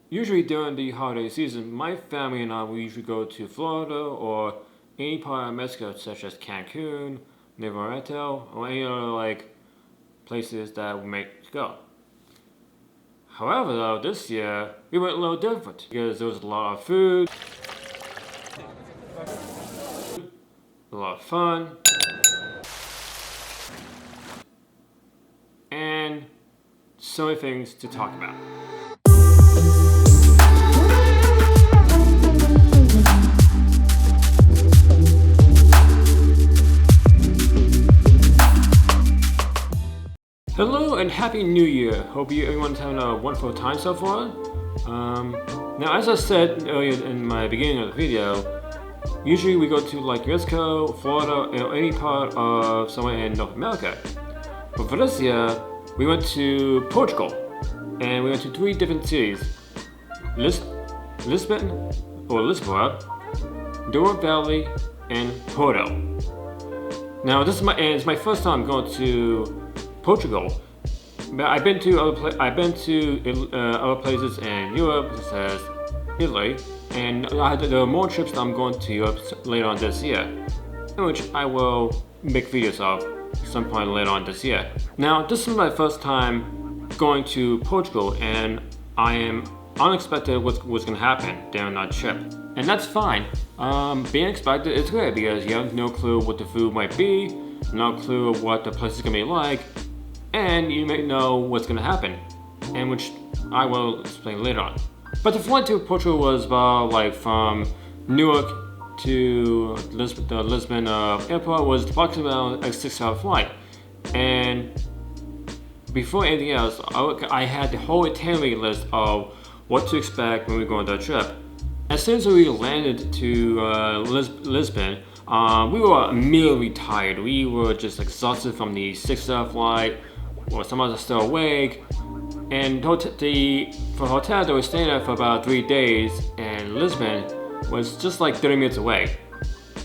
Usually during the holiday season, my family and I we usually go to Florida or any part of Mexico, such as Cancun, Navarrete, or any other like places that we might go. However, though, this year we went a little different because there was a lot of food, a lot of fun, and so many things to talk about. Hello and Happy New Year! Hope everyone's having a wonderful time so far. Now, as I said earlier in my beginning of the video, usually we go to like Mexico, Florida, or any part of somewhere in North America. But for this year, we went to Portugal, and we went to 3 different cities: Lisbon, or Lisboa, Douro Valley, and Porto. Now, it's my first time going to Portugal. But I've been to other places in Europe, such as Italy, and there are more trips that I'm going to Europe later on this year, in which I will make videos of some point later on this year. Now, this is my first time going to Portugal, and I am unexpected what's going to happen during that trip, and that's fine. Being expected is great because you have no clue what the food might be, no clue of what the place is going to be like, and you may know what's going to happen, and which I will explain later on. But the flight to Portugal was about like from Newark to the Lisbon airport was approximately a 6-hour flight. And before anything else, I had the whole itinerary list of what to expect when we go on that trip. As soon as we landed to Lisbon, we were immediately tired. We were just exhausted from the 6-hour flight, or some of us are still awake. And for hotel that we stayed at for about 3 days, and Lisbon was just like 30 minutes away.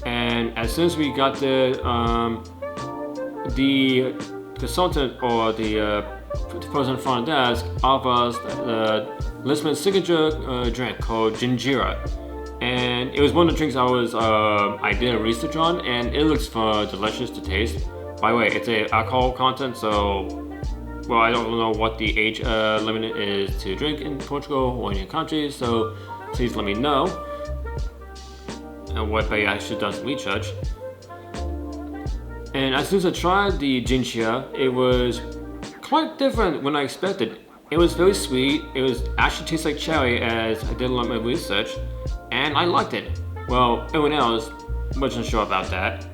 And as soon as we got there, the consultant or the person in front of the desk offered us the Lisbon signature drink called Gingira. And it was one of the drinks I did a research on, and it looks delicious to taste. By the way, it's a alcohol content, so well, I don't know what the age limit is to drink in Portugal or any country, so please let me know. And maybe I should do some research. And as soon as I tried the Gingia, it was quite different when I expected. It was very sweet. It was actually tastes like cherry, as I did a lot of my research, and I liked it. Well, everyone else wasn't sure about that.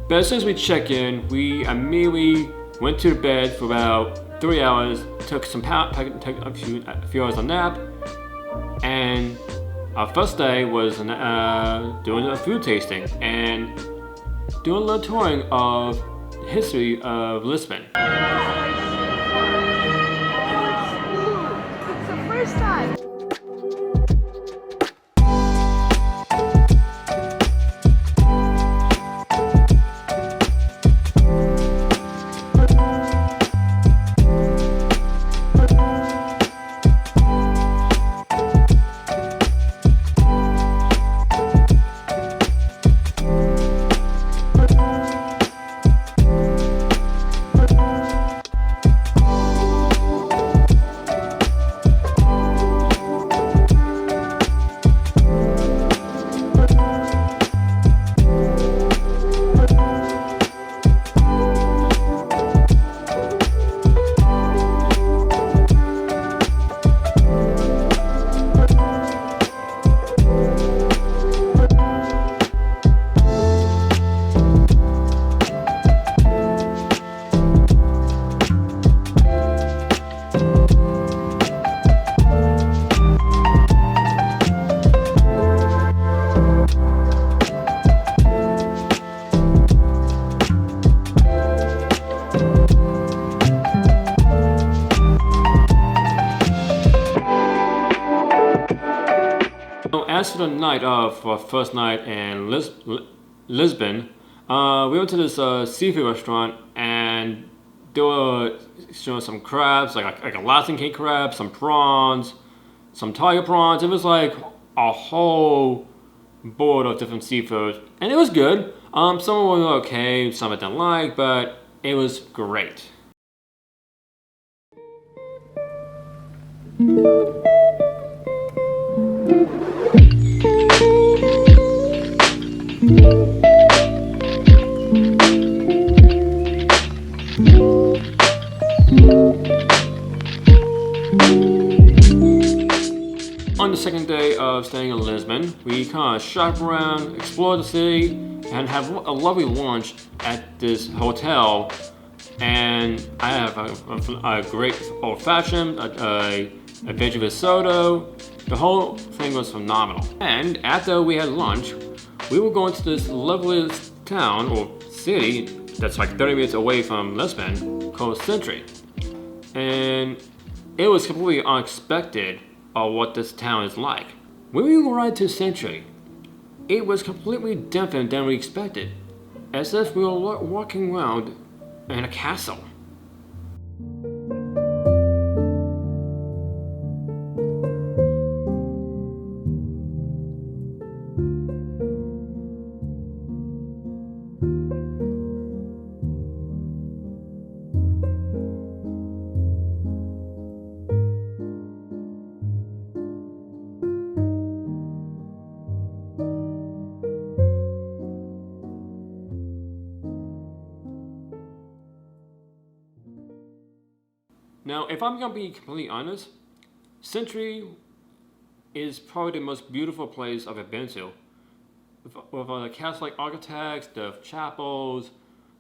But as soon as we checked in, we immediately went to bed for about 3 hours, took a few hours of nap, and our first day was doing a food tasting and doing a little touring of the history of Lisbon. It's the first time. As for the night of our first night in Lisbon, we went to this seafood restaurant, they were showing some crabs, like Alaskan king crab, some prawns, some tiger prawns. It was like a whole board of different seafood, and it was good. Some were okay, some I didn't like, but it was great. On the second day of staying in Lisbon, we kind of shop around, explore the city, and have a lovely lunch at this hotel. And I have a great old-fashioned, a veggie risotto. The whole thing was phenomenal. And after we had lunch, we were going to this lovely town or city that's like 30 minutes away from Lisbon called Century. And it was completely unexpected of what this town is like. When we arrived to Century, it was completely different than we expected, as if we were walking around in a castle. Now, if I'm gonna be completely honest, Century is probably the most beautiful place I've ever been to. With the Catholic architects, the chapels,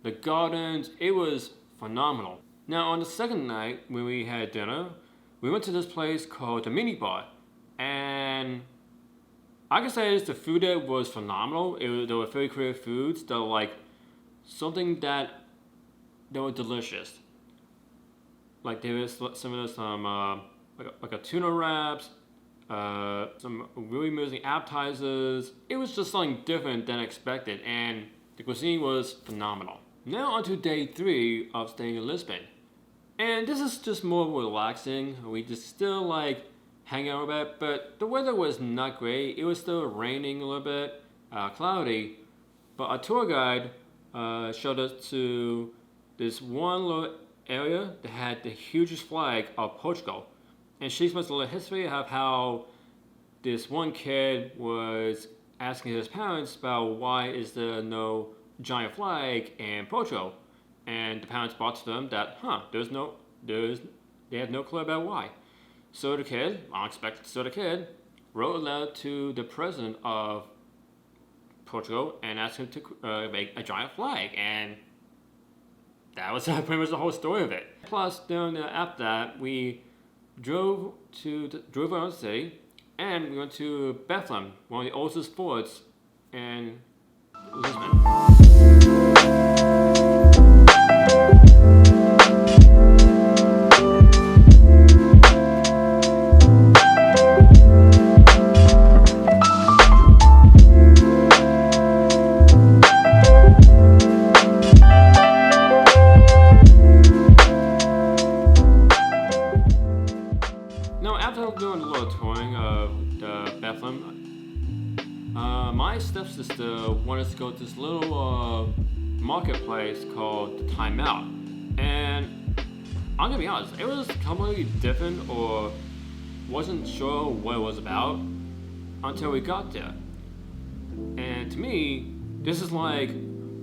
the gardens, it was phenomenal. Now, on the second night, when we had dinner, we went to this place called the Mini Bar, and I can say the food there was phenomenal. There were very creative foods that were like something that were delicious. Like there was some like a tuna wraps, some really amazing appetizers. It was just something different than expected, and the cuisine was phenomenal. Now on to day 3 of staying in Lisbon, and this is just more relaxing. We just still like hang out a bit, but the weather was not great. It was still raining a little bit, cloudy, but our tour guide showed us to this one little area that had the hugest flag of Portugal, and she explains a little history of how this one kid was asking his parents about why is there no giant flag in Portugal, and the parents brought to them that they had no clue about why. So the kid, unexpected, wrote a letter to the president of Portugal and asked him to make a giant flag, and that was pretty much the whole story of it. Plus, after that, we drove around the city, and we went to Bethlehem, one of the oldest forts in Lisbon. Doing a little touring of the Bethlehem, my stepsister wanted to go to this little marketplace called the Time Out, and I'm gonna be honest, it was completely different or wasn't sure what it was about until we got there. And to me, this is like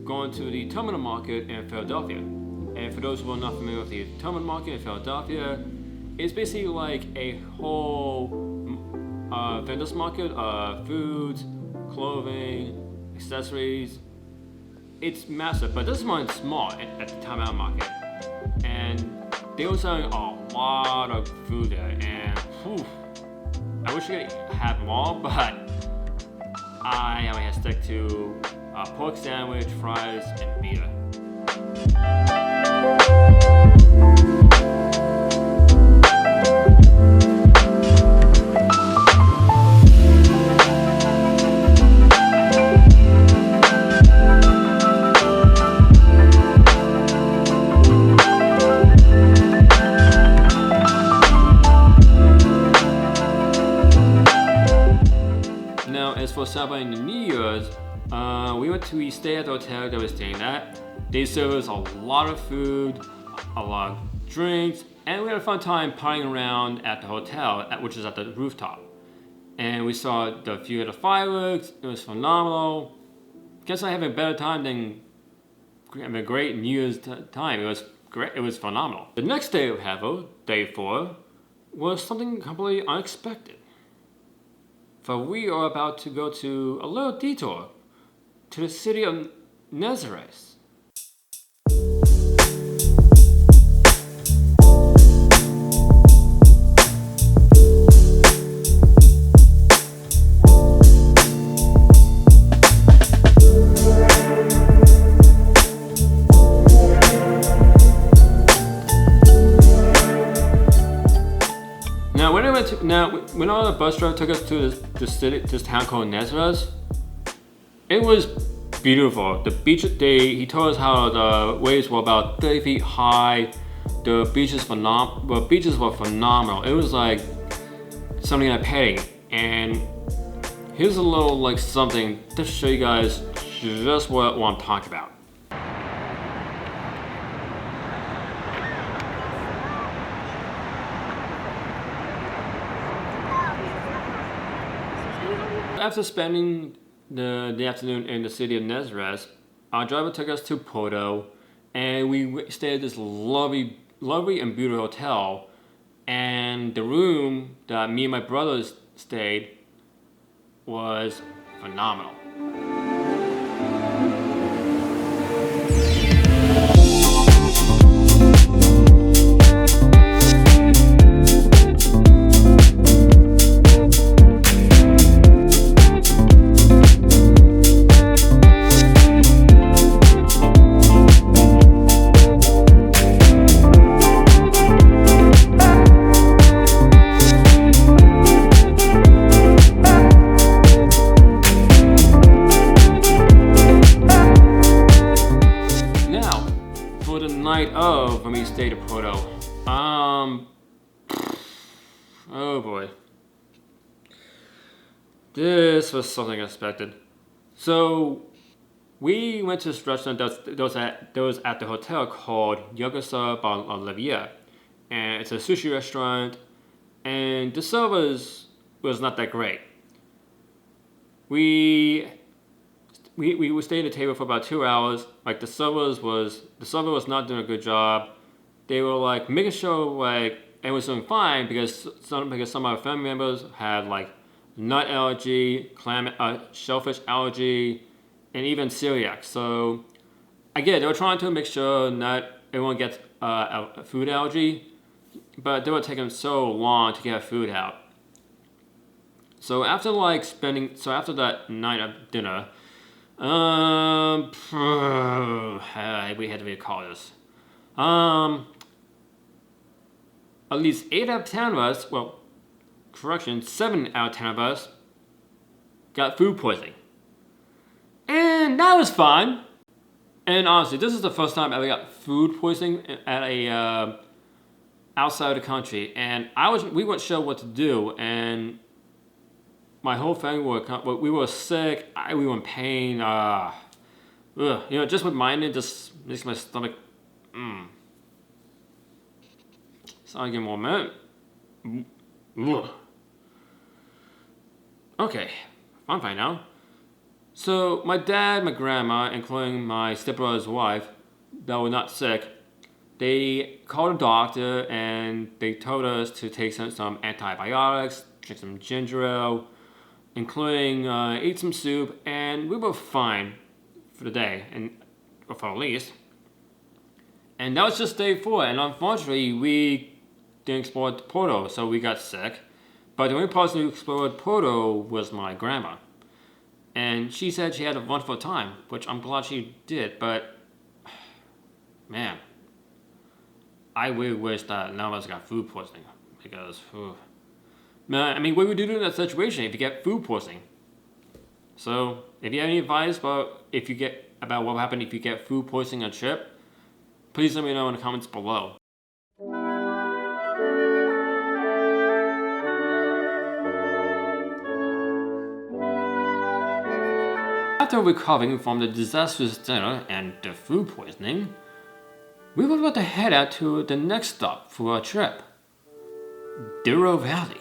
going to the terminal market in Philadelphia. And for those who are not familiar with the terminal market in Philadelphia, it's basically like a whole vendor's market of foods, clothing, accessories. It's massive, but this one's small at the Time Out market. And they were selling a lot of food there, and I wish I could have them all, but I only had to stick to a pork sandwich, fries, and beer. as for celebrating the New Year's, we stayed at the hotel that we were staying at. They served us a lot of food, a lot of drinks, and we had a fun time partying around at the hotel, which is at the rooftop. And we saw the view of the fireworks. It was phenomenal. Guess I have a better time than having a great New Year's time. It was great. It was phenomenal. The next day we have, day 4, was something completely unexpected. For we are about to go to a little detour to the city of Nazareth. When our bus driver took us to this town called Nazareth, it was beautiful. The beach, he told us how the waves were about 30 feet high. The beaches were phenomenal. It was like something like painting. And here's a little something to show you guys just what I'm talking about. After spending the afternoon in the city of Nazareth, our driver took us to Porto, and we stayed at this lovely and beautiful hotel. And the room that me and my brothers stayed was phenomenal. When we stayed at Porto, oh boy, this was something unexpected. So we went to this restaurant that was at the hotel called Bornlöf, and it's a sushi restaurant, and the service was not that great. We stayed at the table for about 2 hours. The server was not doing a good job. They were making sure it was doing fine because some of our family members had nut allergy, shellfish allergy, and even celiac. So again, they were trying to make sure not everyone gets a food allergy, but they were taking so long to get food out. So after that night of dinner, we had to recall this. At least 8 out of 10 of us, 7 out of 10 of us got food poisoning. And that was fun. And honestly, this is the first time I ever got food poisoning at a outside the country. And we weren't sure what to do. And my whole family we were sick. We were in pain. Just with Mindme, just makes my stomach. So I get more minute. Okay, I'm fine now. So my dad, my grandma, including my stepbrother's wife, that were not sick, they called a doctor and they told us to take some antibiotics, drink some ginger ale, including eat some soup, and we were fine for the day, or for at least. And that was just day 4, and unfortunately we didn't explore Porto, so we got sick. But the only person who explored Porto was my grandma. And she said she had a wonderful time, which I'm glad she did, but man, I really wish that none of us got food poisoning, because man, what would you do in that situation if you get food poisoning? So if you have any advice about what will happen if you get food poisoning on a trip, please let me know in the comments below. After recovering from the disastrous dinner and the food poisoning, we were about to head out to the next stop for our trip, Douro Valley.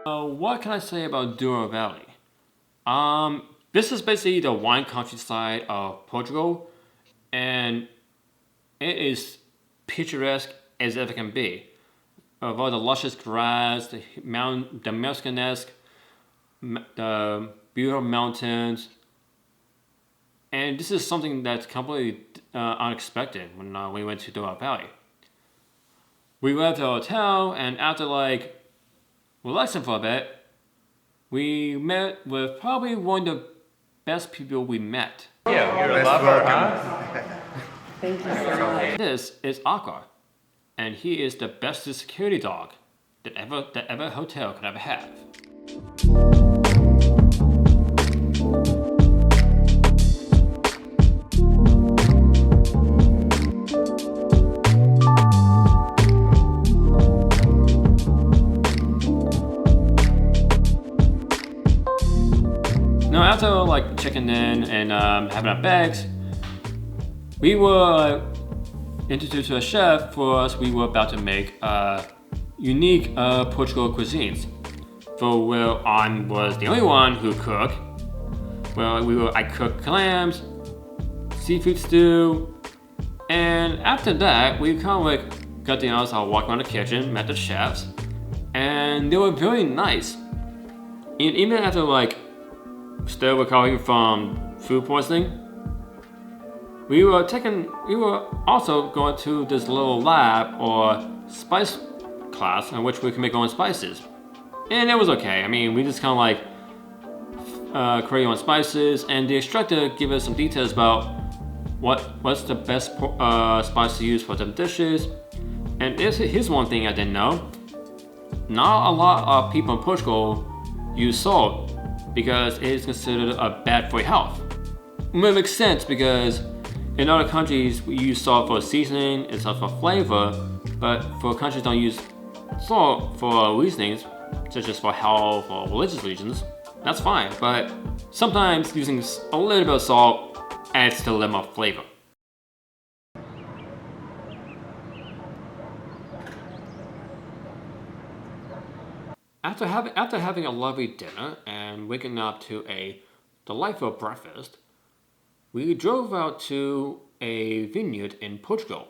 What can I say about Douro Valley? This is basically the wine countryside of Portugal, and it is picturesque as it can be. Of all the luscious grass, the Mexicanesque, the beautiful mountains, and this is something that's completely unexpected when we went to Douro Valley. We left the hotel, and after relaxing for a bit, we met with probably one of the best people we met. Yeah, you're a lover, huh? Thank you so much. This is Akar, and he is the best security dog that ever hotel could ever have. Now after checking in and having our bags, we were introduced to a chef. For us, we were about to make unique Portugal cuisines. For where I was the only one who cooked. Well, I cooked clams, seafood stew, and after that, we kind of got the honors. I walked around the kitchen, met the chefs, and they were very nice. And even after still recovering from food poisoning, we were also going to this little lab or spice class in which we can make our own spices. And it was okay. I mean, we just kind of create our own spices, and the instructor gave us some details about what's the best spice to use for some dishes. And here's one thing I didn't know. Not a lot of people in Portugal use salt because it is considered bad for your health. It makes sense because in other countries we use salt for seasoning, it's salt for flavor, but for countries that don't use salt for reasons such as for health or religious reasons, that's fine. But sometimes using a little bit of salt adds to a little more flavor. After having a lovely dinner and waking up to a delightful breakfast, we drove out to a vineyard in Portugal.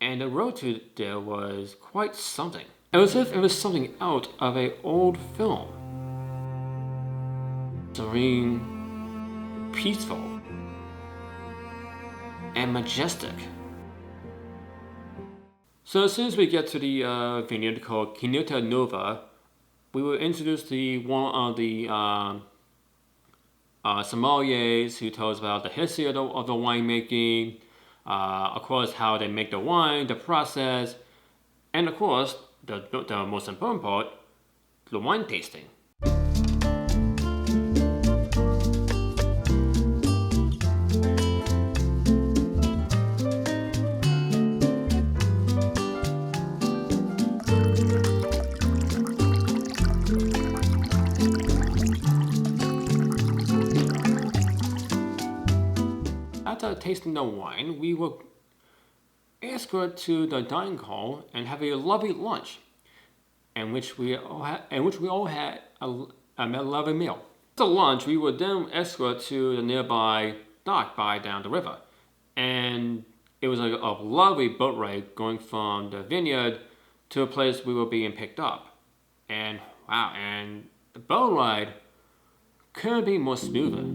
And the road to there was quite something. It was as if it was something out of an old film. Serene, peaceful, and majestic. So as soon as we get to the vineyard called Quinta Nova, we were introduced to one of the sommeliers who told us about the history of the winemaking, of course how they make the wine, the process, and of course the most important part, the wine tasting. After tasting the wine, we were escorted to the dining hall and have a lovely lunch, in which we all had a lovely meal. After lunch, we were then escorted to the nearby dock down the river, and it was a lovely boat ride going from the vineyard to a place we were being picked up. And wow, and the boat ride couldn't be more smoother.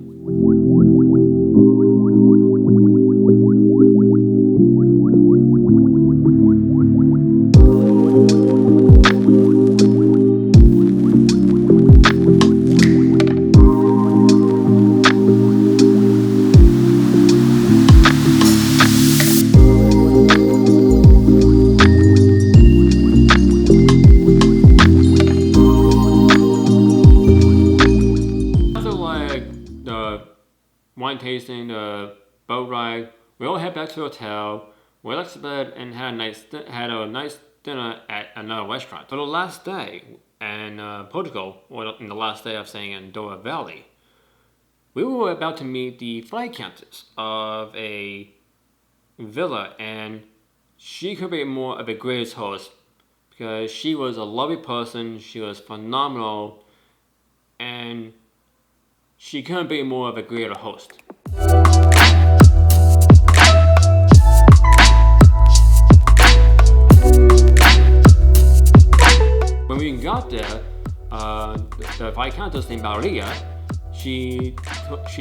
Wine tasting, the boat ride, we all head back to the hotel, we relaxed to bed, and had a nice dinner at another restaurant. For the last day, and Portugal, or in the last day of staying in Douro Valley, we were about to meet the viscountess of a villa, and she could be more of a greatest host because she was a lovely person, she was phenomenal, and she couldn't be more of a greater host. When we got there, the viscountess named Maria, she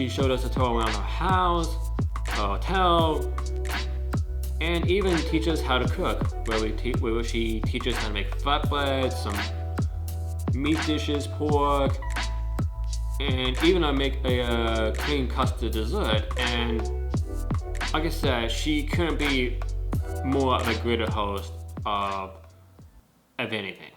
showed us a tour around her house, her hotel, and even teach us how to cook, where she teaches how to make flatbreads, some meat dishes, pork, and even how to make a cream custard dessert. And like I said, she couldn't be more of a greater host of anything.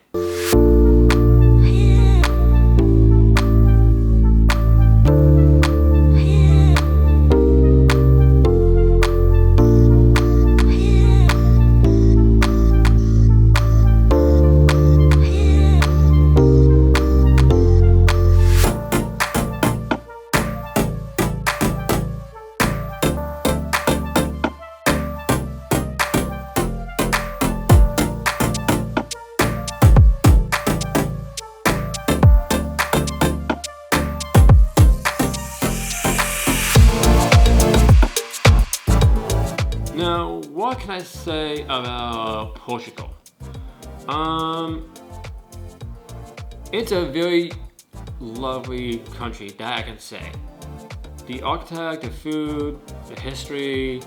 Now, what can I say about Portugal? It's a very lovely country, that I can say. The architect, the food, the history,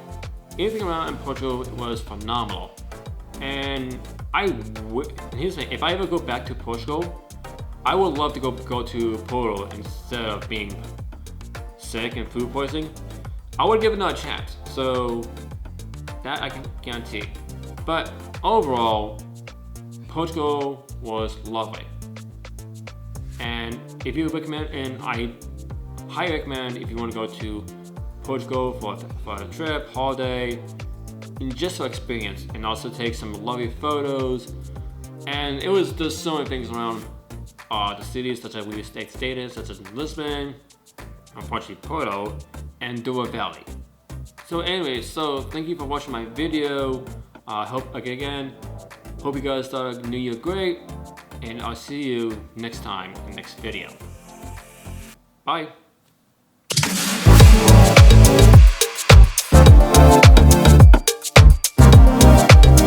anything around in Portugal was phenomenal. And here's the thing, if I ever go back to Portugal, I would love to go to Porto instead of being sick and food poisoning. I would give it another chance. So that I can guarantee. But overall, Portugal was lovely. And if you recommend, and I highly recommend if you want to go to Portugal for a trip, holiday, and just for experience, and also take some lovely photos. And it was just so many things around the cities such as we stayed in, such as Lisbon, unfortunately Porto, and Douro Valley. So anyway, thank you for watching my video. Hope you guys start a new year great, and I'll see you next time in the next video. Bye.